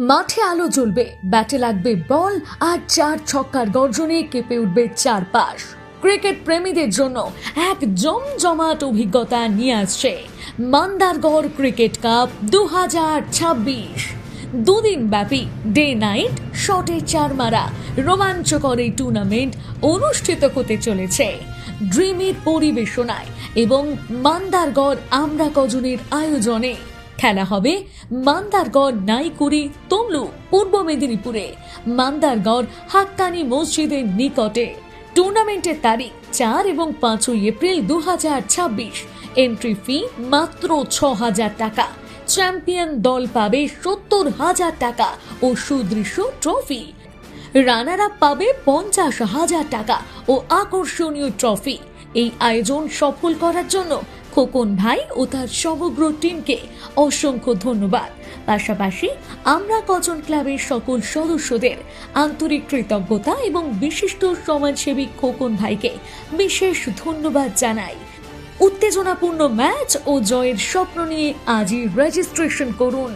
মাঠে আলো জ্বলবে, ব্যাটে লাগবে বল আর চার ছক্কার গর্জনে কেঁপে উঠবে চারপাশ। ক্রিকেট প্রেমীদের জন্য এক জমজমাট অভিজ্ঞতা নিয়ে আসছে মান্দারগড় ক্রিকেট কাপ 2026। দুদিন ব্যাপী ডে নাইট শটে চার মারা রোমাঞ্চকর এই টুর্নামেন্ট অনুষ্ঠিত হতে চলেছে ড্রিমের পরিবেশনায় এবং মান্দারগড় আমরা কজনের আয়োজনে। খেলা হবে মান্দারগড় নাইকুড়ি তমলু পূর্ব মেদিনীপুরে মান্দারগড় হাক্কানি মসজিদের নিকটে। টুর্নামেন্টের তারিখ 4 এবং 5 এপ্রিল 2026। এন্ট্রি ফি মাত্র 6,000 টাকা। চ্যাম্পিয়ন দল পাবে 70,000 টাকা ও সুদৃশ্য ট্রফি। রানার আপ পাবে 50,000 টাকা ও আকর্ষণীয় ট্রফি। এই আয়োজন সফল করার জন্য খোকন ভাই ও তার সমগ্র টিমকে অসংখ্য ধন্যবাদ। পাশাপাশি আমরা কজন ক্লাবের সকল সদস্যদের আন্তরিক কৃতজ্ঞতা এবং বিশিষ্ট সমাজসেবী খোকন ভাইকে বিশেষ ধন্যবাদ জানাই। উত্তেজনাপূর্ণ ম্যাচ ও জয়ের স্বপ্ন নিয়ে আজই রেজিস্ট্রেশন করুন।